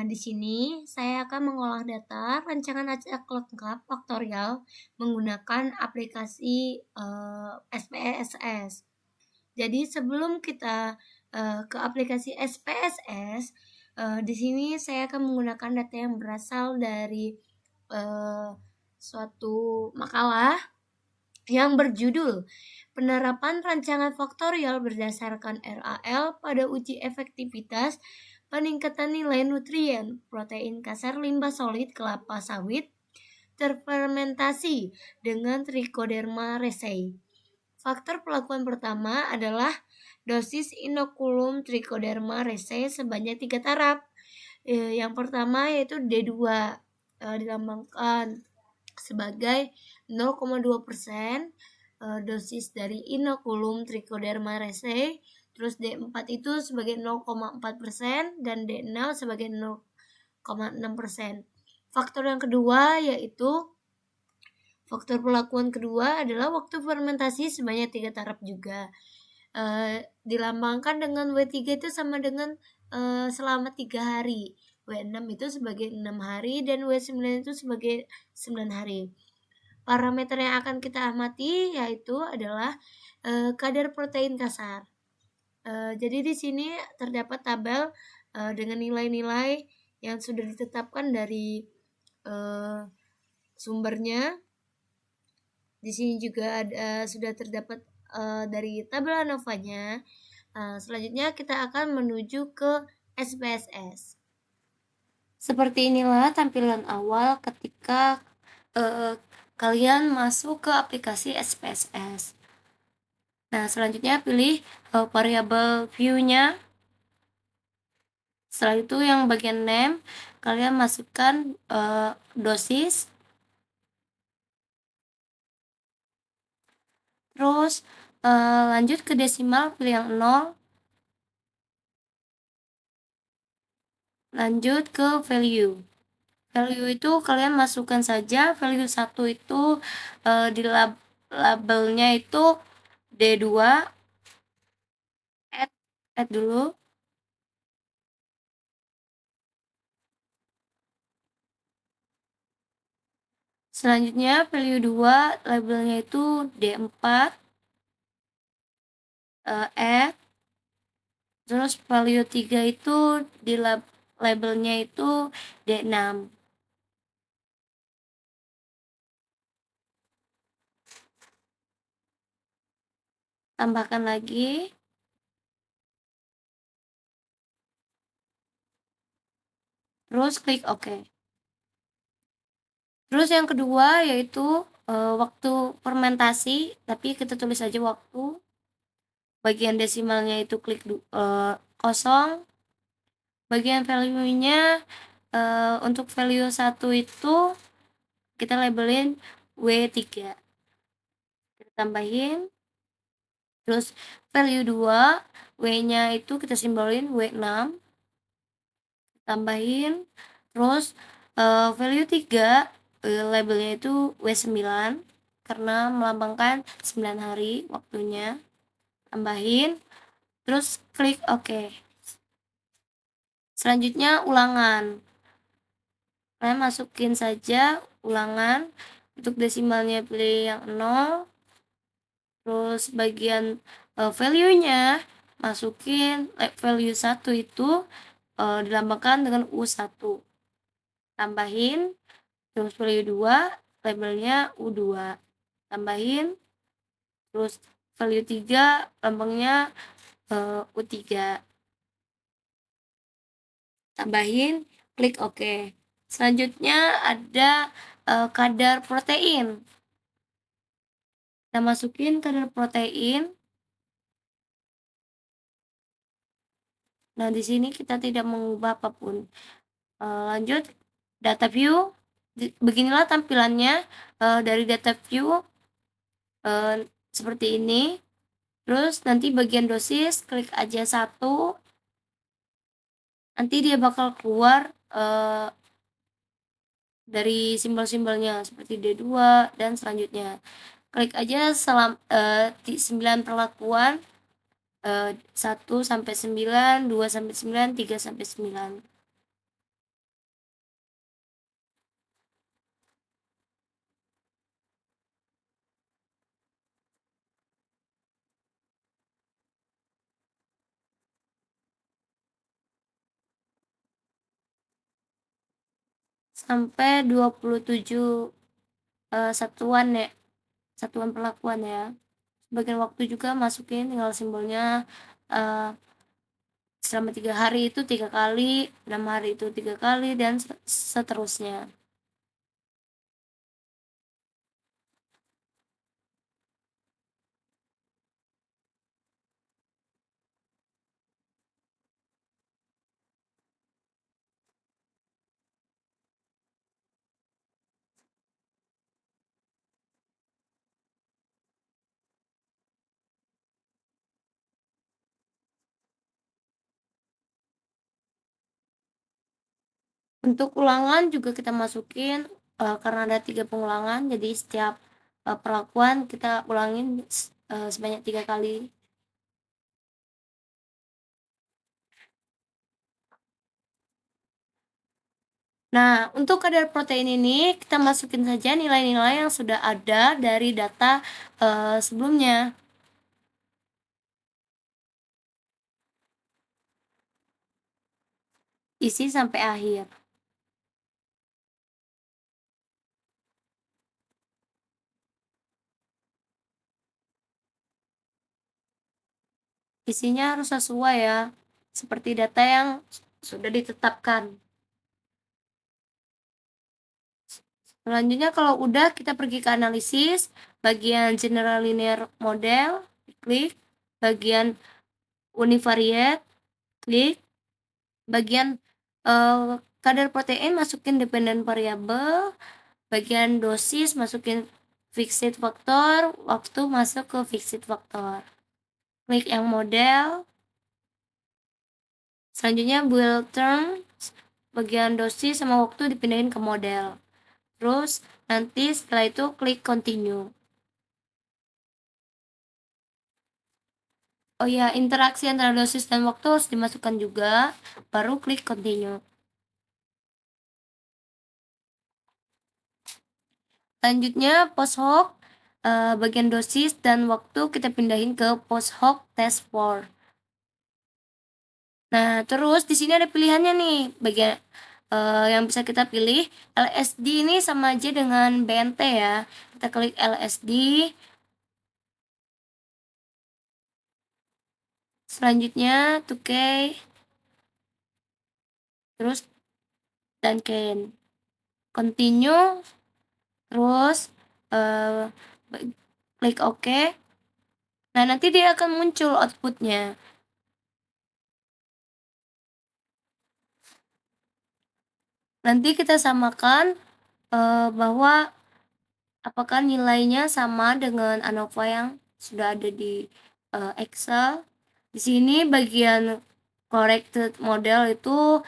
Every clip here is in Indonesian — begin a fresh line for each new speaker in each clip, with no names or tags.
di sini saya akan mengolah data rancangan acak lengkap faktorial menggunakan aplikasi SPSS. Jadi sebelum kita ke aplikasi SPSS, di sini saya akan menggunakan data yang berasal dari suatu makalah yang berjudul Penerapan Rancangan Faktorial Berdasarkan RAL pada Uji Efektivitas Peningkatan Nilai Nutrien Protein Kasar Limbah Solid Kelapa Sawit Terfermentasi dengan Trichoderma raceyi. Faktor pelakuan pertama adalah dosis inokulum Trichoderma raceyi sebanyak 3 taraf. Yang pertama yaitu D2, dilambangkan sebagai 0,2% dosis dari inokulum Trichoderma raceyi, terus D4 itu sebagai 0,4% dan D6 sebagai 0,6%. Faktor yang kedua yaitu faktor pelakuan kedua adalah waktu fermentasi sebanyak 3 taraf juga. Dilambangkan dengan W3 itu sama dengan selama 3 hari. W6 itu sebagai 6 hari dan W9 itu sebagai 9 hari. Parameter yang akan kita amati yaitu adalah kadar protein kasar. Jadi di sini terdapat tabel dengan nilai-nilai yang sudah ditetapkan dari sumbernya. Di sini juga sudah terdapat dari tabel ANOVA-nya. Selanjutnya kita akan menuju ke SPSS. Seperti inilah tampilan awal ketika kalian masuk ke aplikasi SPSS. Nah, selanjutnya pilih variabel view-nya. Setelah itu yang bagian name, kalian masukkan dosis. Terus lanjut ke desimal, pilih yang 0. Lanjut ke value. Value itu kalian masukkan saja value 1 itu di labelnya itu D2. Add dulu. Selanjutnya value 2 labelnya itu D4. Add. Terus value 3 itu di labelnya itu D6. Tambahkan lagi. Terus klik OK. Terus yang kedua yaitu waktu fermentasi, tapi kita tulis aja waktu. Bagian desimalnya itu klik kosong. Bagian value-nya untuk value 1 itu kita labelin W3. Kita tambahin. Terus value 2, W-nya itu kita simbolin W6. Tambahin. Terus value 3 labelnya itu W9 karena melambangkan 9 hari waktunya. Tambahin. Terus klik OK. Selanjutnya ulangan. Kalian masukin saja ulangan. Untuk desimalnya pilih yang 0. Terus bagian value-nya masukin value 1 itu dilambangkan dengan U1. Tambahin. Terus value 2 labelnya U2. Tambahin. Terus value 3 lambangnya U3. Tambahin, klik OK. Selanjutnya ada kadar protein. Kita masukin kadar protein. Nah, di sini kita tidak mengubah apapun. Lanjut, data view. Beginilah tampilannya dari data view seperti ini. Terus nanti bagian dosis, klik aja 1. Nanti dia bakal keluar dari simbol-simbolnya seperti D2 dan selanjutnya. Klik aja 9 perlakuan, 1 sampai 9, 2 sampai 9, 3 sampai 9. sampai 27 satuan ya, satuan perlakuan ya. Sebagian waktu juga masukin tinggal simbolnya, selama 3 hari itu 3 kali, 6 hari itu 3 kali, dan seterusnya. Untuk ulangan juga kita masukin, karena ada 3 pengulangan, jadi setiap, perlakuan kita ulangin sebanyak 3 kali. Nah, untuk kadar protein ini kita masukin saja nilai-nilai yang sudah ada dari data, sebelumnya. Isi sampai akhir. Isinya harus sesuai ya, seperti data yang sudah ditetapkan. Selanjutnya kalau udah, kita pergi ke analisis, bagian general linear model, klik, bagian univariate, klik, bagian kadar protein masukin dependent variable, bagian dosis masukin fixed factor, waktu masuk ke fixed factor. Klik yang model. Selanjutnya build term, bagian dosis sama waktu dipindahin ke model. Terus nanti setelah itu klik continue. Oh ya, interaksi antara dosis dan waktu harus dimasukkan juga, baru klik continue. Selanjutnya post hoc, bagian dosis dan waktu kita pindahin ke post hoc test for. Nah, terus di sini ada pilihannya nih, bagian yang bisa kita pilih. LSD ini sama aja dengan BNT ya. Kita klik LSD. Selanjutnya 2K. Terus dan can. Continue. Terus klik OK. Nah, nanti dia akan muncul outputnya. Nanti kita samakan bahwa apakah nilainya sama dengan ANOVA yang sudah ada di Excel. Di sini bagian corrected model itu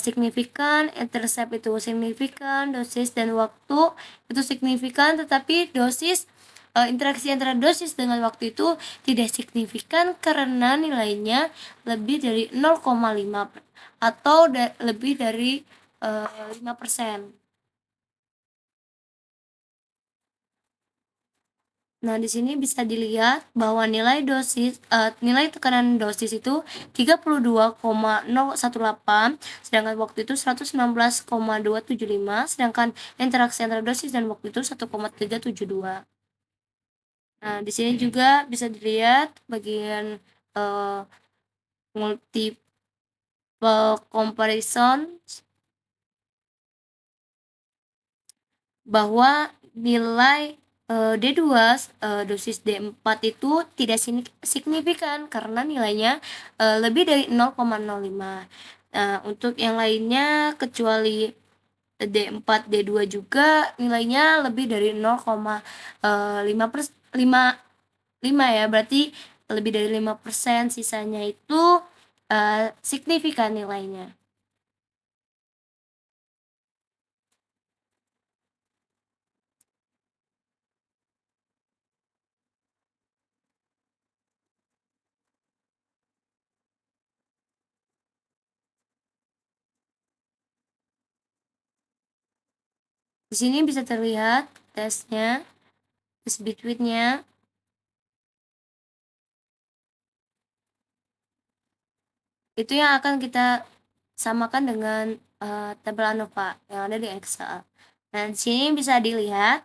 signifikan, intercept itu signifikan, dosis dan waktu itu signifikan, tetapi dosis interaksi antara dosis dengan waktu itu tidak signifikan karena nilainya lebih dari 0,5 atau lebih dari 5%. Nah, di sini bisa dilihat bahwa nilai tekanan dosis itu 32,018, sedangkan waktu itu 116,275, sedangkan interaksi antara dosis dan waktu itu 1,372. Nah, di sini juga bisa dilihat bagian multiple comparison bahwa nilai D2 dosis D4 itu tidak signifikan karena nilainya lebih dari 0,05. Nah, untuk yang lainnya kecuali D4, D2 juga nilainya lebih dari 0,5 ya, berarti lebih dari 5%, sisanya itu signifikan nilainya. Di sini bisa terlihat tesnya, test between-nya. Itu yang akan kita samakan dengan
tabel ANOVA yang ada di Excel. Nah, di sini bisa dilihat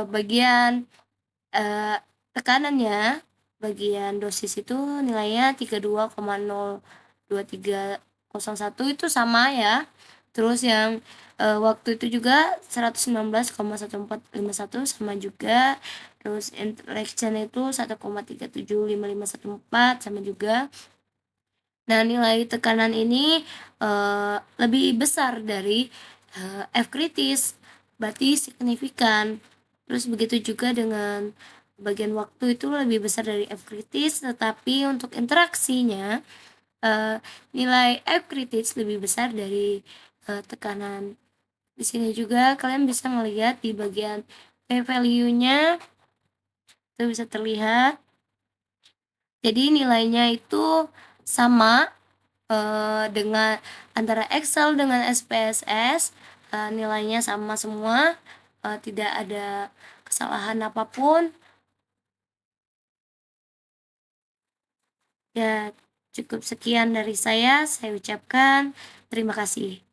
bagian tekanannya, bagian dosis itu nilainya 32,02301 itu sama ya. Terus yang waktu itu juga 119,1451 sama juga. Terus interaction itu 1,375514 sama juga. Nah, nilai tekanan ini lebih besar dari F kritis, berarti signifikan. Terus begitu juga dengan bagian waktu itu lebih besar dari F kritis, tetapi untuk interaksinya nilai F kritis lebih besar dari tekanan. Di sini juga kalian bisa melihat di bagian p-value-nya itu bisa terlihat. Jadi nilainya itu sama dengan antara Excel dengan SPSS, nilainya sama semua, tidak ada kesalahan apapun. Ya, cukup sekian dari saya ucapkan terima kasih.